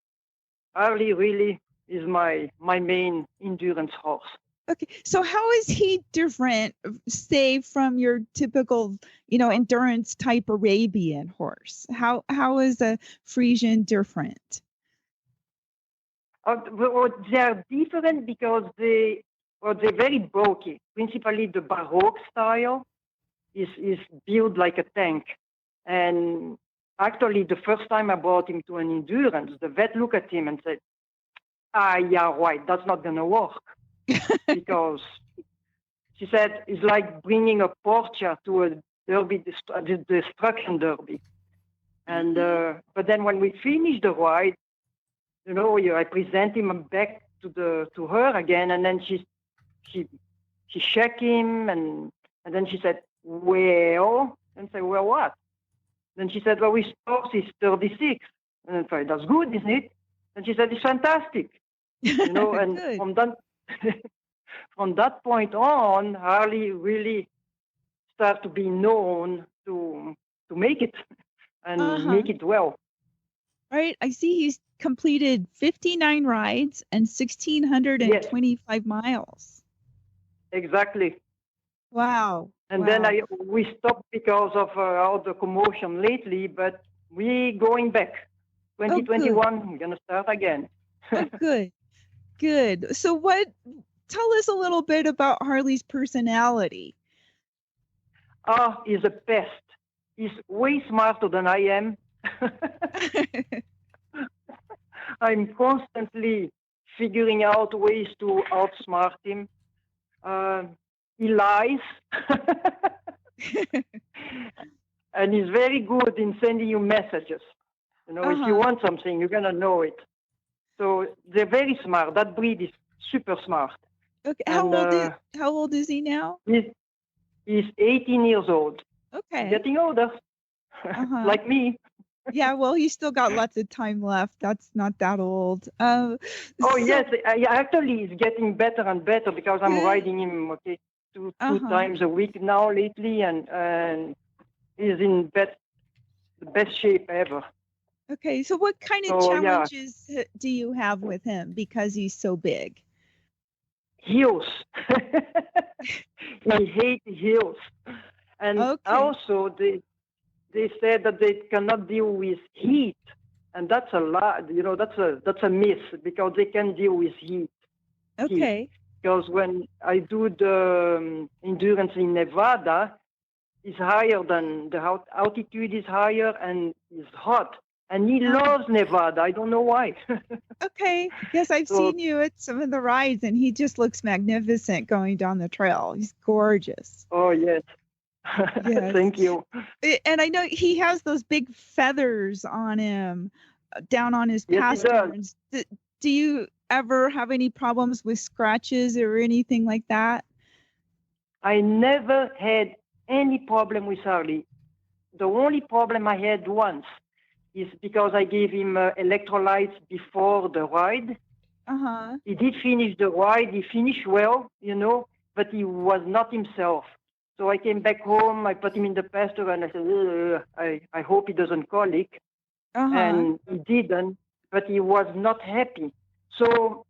Harley really is my main endurance horse. Okay, so how is he different, say, from your typical, endurance type Arabian horse? How is a Friesian different? They are different because they're very bulky. Principally, the Baroque style is built like a tank. And actually, the first time I brought him to an endurance, the vet looked at him and said, yeah, right, that's not going to work. Because she said, it's like bringing a Porsche to a derby, the destruction derby. And but then when we finished the ride, I present him back to her again, and then she checked him, and then she said, well, And I say, well, what? Then she said, well, we horse is 36. And I said, that's good, isn't it? And she said, it's fantastic. And from that point on, Harley really started to be known to make it and make it well. Right. I see he's completed 59 rides and 1,625 miles. Exactly. Wow. And then we stopped because of all the commotion lately, but we going back. 2021, we're going to start again. Oh, good. Good. So tell us a little bit about Harley's personality. He's a pest. He's way smarter than I am. I'm constantly figuring out ways to outsmart him. He lies. And he's very good in sending you messages. If you want something, you're going to know it. So they're very smart. That breed is super smart. Okay. How old is he now? He's 18 years old. Okay. Getting older. Like me. Yeah, well, he's still got lots of time left. That's not that old. Yes. Actually, he's getting better and better because I'm riding him two times a week now lately, and he's in the best shape ever. Okay, so what kind of challenges do you have with him because he's so big? Hills. He hates hills. And also they said that they cannot deal with heat. And that's a lot, that's a myth because they can deal with heat. Okay. Because when I do the endurance in Nevada, it's higher than the altitude is higher and it's hot. And he loves Nevada. I don't know why. Okay. Yes, I've seen you at some of the rides, and he just looks magnificent going down the trail. He's gorgeous. Oh, yes. Yes. Thank you. And I know he has those big feathers on him down on his pasterns. Do you ever have any problems with scratches or anything like that? I never had any problem with Harley. The only problem I had once is because I gave him electrolytes before the ride. He did finish the ride. He finished well, but he was not himself. So I came back home. I put him in the pasture, and I said, I hope he doesn't colic. And he didn't, but he was not happy. So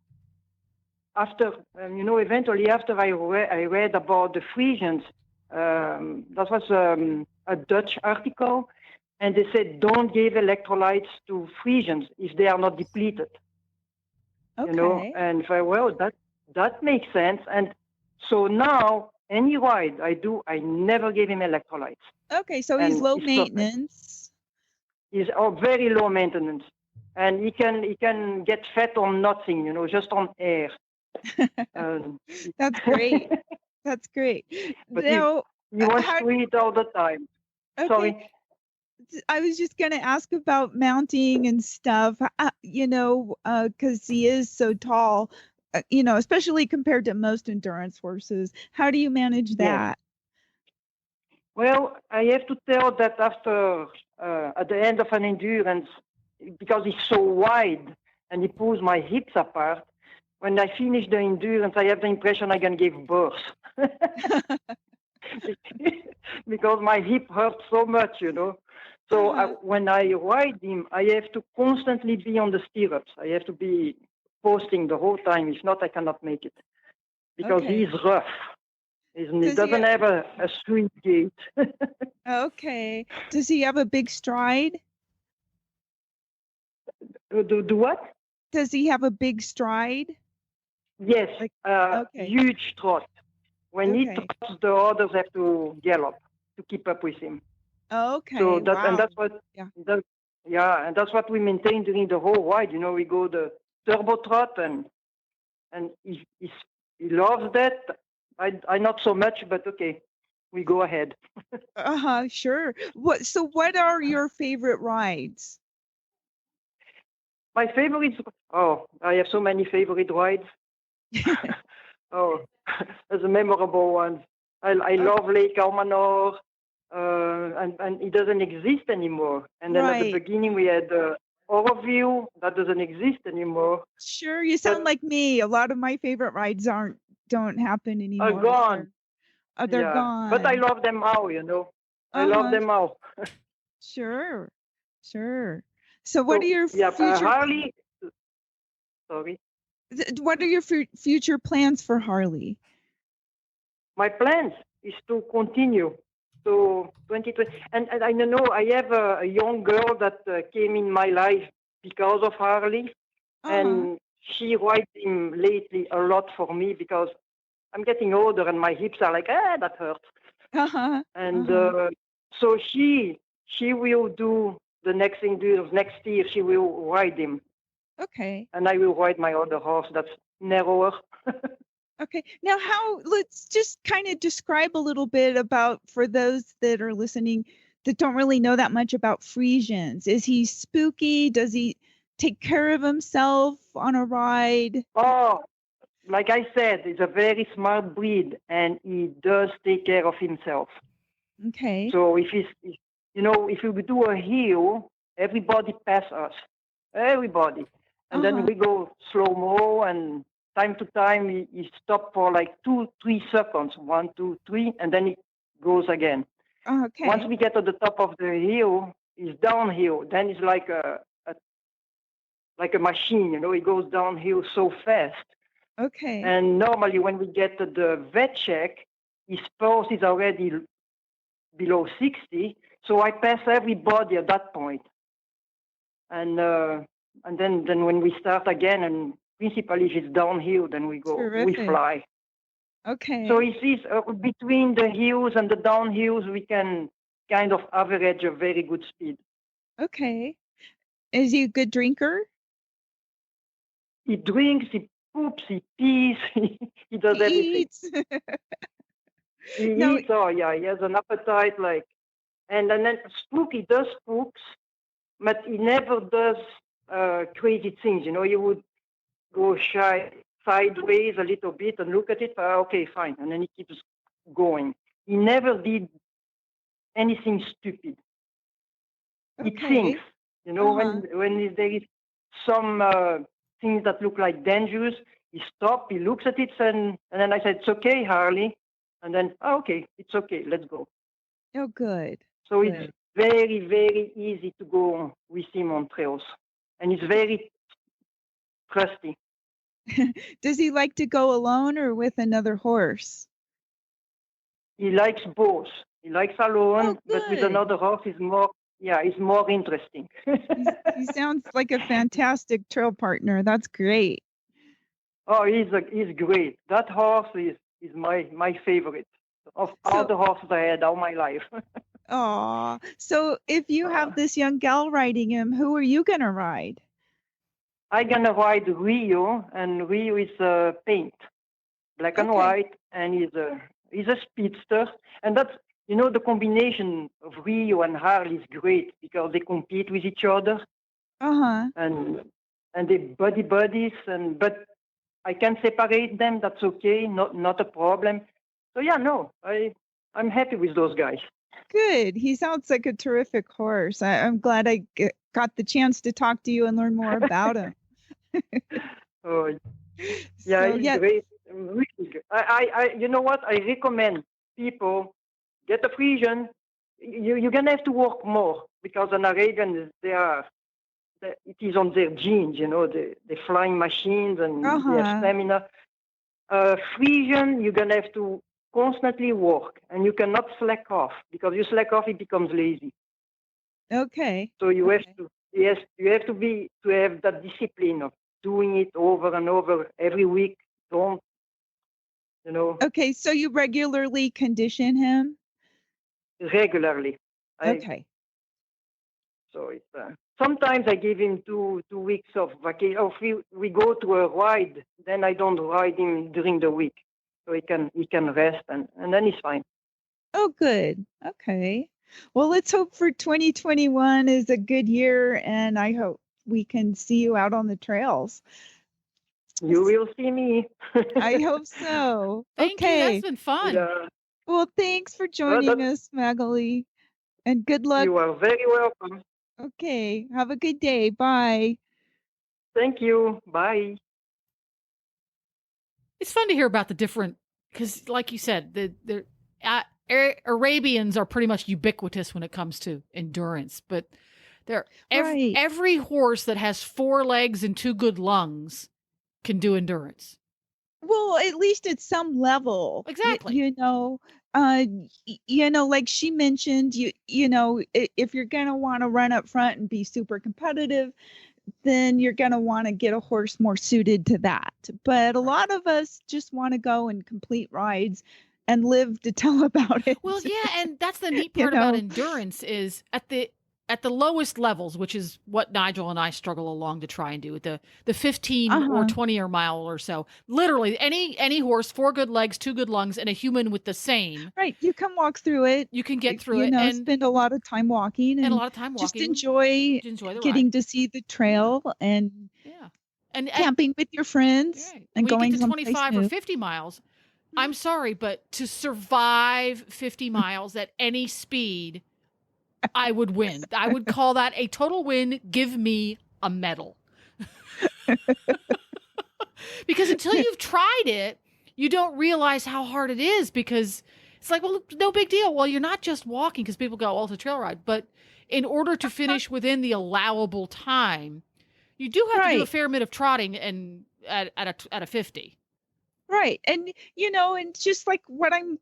after, eventually after I read about the Friesians, that was a Dutch article, and they said, don't give electrolytes to Friesians if they are not depleted. Okay. And that makes sense. And so now, any ride I do, I never give him electrolytes. Okay, so he's low maintenance. He's very low maintenance. And he can get fat on nothing, just on air. That's great. That's great. But now, he wants to eat all the time. Okay. Sorry. I was just going to ask about mounting and stuff, because he is so tall, especially compared to most endurance horses. How do you manage that? Well, I have to tell that after, at the end of an endurance, because he's so wide and he pulls my hips apart, when I finish the endurance, I have the impression I can give birth. Because my hip hurts so much, So when I ride him, I have to constantly be on the stirrups. I have to be posting the whole time. If not, I cannot make it. Because he's rough. He doesn't have a straight gait. Okay. Does he have a big stride? Do what? Does he have a big stride? Yes. Huge trot. When he trots, the others have to gallop to keep up with him. Okay. So and that's what and that's what we maintain during the whole ride. We go the turbo trot, and he loves that. I not so much, but okay, we go ahead. Sure. What are your favorite rides? My favorites. Oh, I have so many favorite rides. There's a memorable one. I love Lake Almanor. and it doesn't exist anymore. And then at the beginning we had the overview that doesn't exist anymore. Sure, you sound like me. A lot of my favorite rides don't happen anymore. Are gone. They're gone. But I love them all, you know. I love them all. Sure. So what are your future? Harley. Sorry. What are your future plans for Harley? My plans is to continue to 2020, and I don't know. I have a young girl that came in my life because of Harley, and she rides him lately a lot for me because I'm getting older and my hips are like, that hurts. And so she will do the next thing. Next year she will ride him. Okay. And I will ride my other horse that's narrower. Okay. Now, let's just kind of describe a little bit about, for those that are listening that don't really know that much about Friesians. Is he spooky? Does he take care of himself on a ride? Oh, like I said, he's a very smart breed and he does take care of himself. Okay. So if we do a hill, everybody pass us. Everybody. And then we go slow-mo, and time to time he stop for like 2-3 seconds. 1, 2, 3, and then it goes again. Okay. Once we get to the top of the hill, it's downhill. Then it's like a machine, you know. It goes downhill so fast. Okay. And normally when we get to the vet check, his pulse is already below 60. So I pass everybody at that point. And then when we start again, and principally if it's downhill, then we go. Terrific. We fly. Okay. So it is between the hills and the downhills, we can kind of average a very good speed. Okay. Is he a good drinker? He drinks, he poops, he pees, he does everything. Eats. He eats. Oh yeah, he has an appetite and then Spooky does spooks, but he never does crazy things. You know, you would go sideways a little bit and look at it. Okay, fine, and then he keeps going. He never did anything stupid. Okay. He thinks. You know, when there is some things that look like dangerous, he stops, he looks at it, and then I said, "It's okay, Harley," and then, okay, it's okay, let's go. Oh, good. So it's very, very easy to go with him on trails, and he's very trusty. Does he like to go alone or with another horse? He likes both. He likes alone, but with another horse is more. Yeah, it's more interesting. He sounds like a fantastic trail partner. That's great. Oh, he's great. That horse is my favorite of all the horses I had all my life. Aw. So if you have this young gal riding him, who are you going to ride? I'm going to ride Rio, and Rio is paint, black and white, and he's a speedster. And that's, you know, the combination of Rio and Harley is great because they compete with each other. And they buddies, but I can separate them. That's okay, not a problem. So yeah, no, I'm happy with those guys. Good. He sounds like a terrific horse. I'm glad I got the chance to talk to you and learn more about him. Oh, yeah, he's great. Really good. I you know what? I recommend people get a Friesian. You're gonna have to work more because an Arabian it is on their genes, you know, the flying machines and they have stamina. Friesian, you're gonna have to constantly work, and you cannot slack off because you slack off, it becomes lazy. Okay. So you have to have that discipline of doing it over and over every week. Don't, you know. Okay, so you regularly condition him? Regularly. Okay. So it's sometimes I give him two weeks of vacation. Or if we go to a ride, then I don't ride him during the week, so he can rest and then he's fine. Oh, good. Okay. Well, let's hope for 2021 is a good year, and I hope we can see you out on the trails. You will see me. I hope so. Thank you. That's been fun. Well, thanks for joining us, Magali. And good luck. You are very welcome. Okay. Have a good day. Bye. Thank you. Bye. It's fun to hear about the different, because like you said, the Arabians are pretty much ubiquitous when it comes to endurance, but every horse that has 4 legs and 2 good lungs can do endurance. Well, at least at some level. Exactly. Like she mentioned, if you're going to want to run up front and be super competitive, then you're going to want to get a horse more suited to that. But a lot of us just want to go and complete rides and live to tell about it. Well, yeah, and that's the neat part about endurance is at the lowest levels, which is what Nigel and I struggle along to try and do, the 15 or 20 or mile or so. Literally, any horse, 4 good legs, 2 good lungs, and a human with the same. Right, you can walk through it. You can get through it, and spend a lot of time walking, and a lot of time walking. Just enjoy getting to see the trail and camping with your friends and when going you get to 25 new. or 50 miles. I'm sorry, but to survive 50 miles at any speed, I would win. I would call that a total win. Give me a medal. Because until you've tried it, you don't realize how hard it is, because it's like, well, no big deal. Well, you're not just walking, because people go, well, it's a trail ride. But in order to finish within the allowable time, you do have to do a fair bit of trotting and at a 50. Right. And, and just like what I'm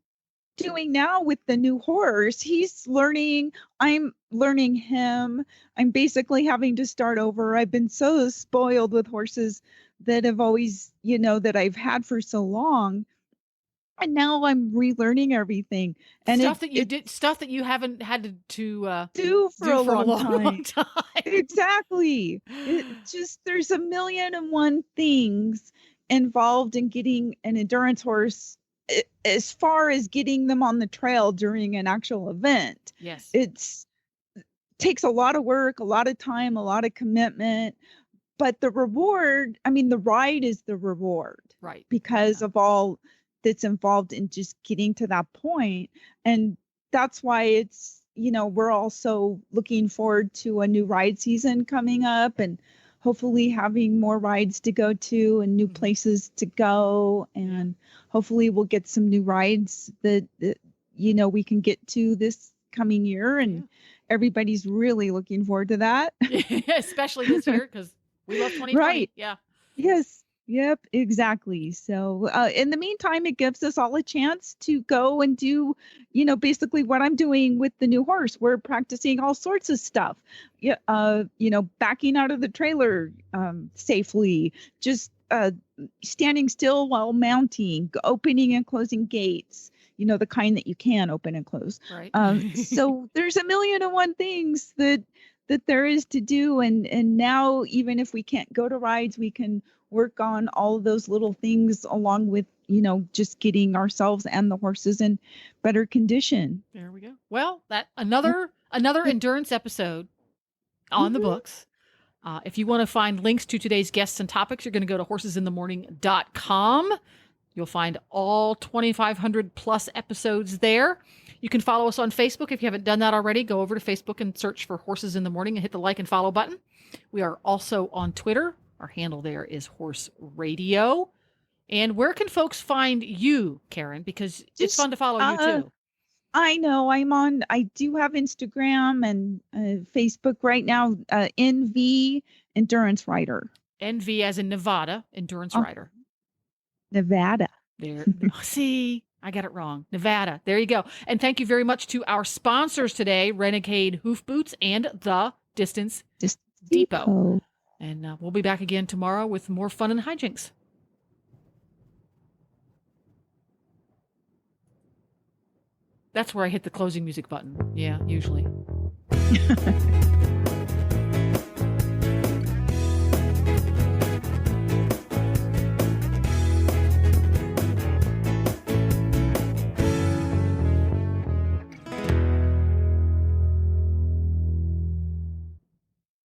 doing now with the new horse, he's learning, I'm learning him. I'm basically having to start over. I've been so spoiled with horses that have always, that I've had for so long. And now I'm relearning everything. And stuff that you haven't had to do for a long time. Exactly. There's a million and one things involved in getting an endurance horse, as far as getting them on the trail during an actual event. Yes. It takes a lot of work, a lot of time, a lot of commitment, but the reward, the ride is the reward. Right. Because of all that's involved in just getting to that point. And that's why it's, we're also looking forward to a new ride season coming up, and hopefully having more rides to go to and new places to go. And hopefully we'll get some new rides that we can get to this coming year. And everybody's really looking forward to that. Especially this year, because we love 2020. Right. Yeah. Yes. Yep, exactly. So in the meantime, it gives us all a chance to go and do, basically what I'm doing with the new horse. We're practicing all sorts of stuff. Backing out of the trailer safely, just standing still while mounting, opening and closing gates, the kind that you can open and close. Right. So there's a million and one things that there is to do. And now, even if we can't go to rides, we can work on all of those little things along with, just getting ourselves and the horses in better condition. There we go. Well, that another endurance episode on the books. If you want to find links to today's guests and topics, you're going to go to horsesinthemorning.com. You'll find all 2,500 plus episodes there. You can follow us on Facebook. If you haven't done that already, go over to Facebook and search for Horses in the Morning and hit the like and follow button. We are also on Twitter. Our handle there is Horse Radio. And where can folks find you, Karen? Because it's fun to follow you too. I know I do have Instagram and Facebook right now. NV Endurance Rider. NV as in Nevada, Endurance Rider. Nevada. There. See, I got it wrong. Nevada. There you go. And thank you very much to our sponsors today, Renegade Hoof Boots and The Distance Depot. And we'll be back again tomorrow with more fun and hijinks. That's where I hit the closing music button. Yeah, usually.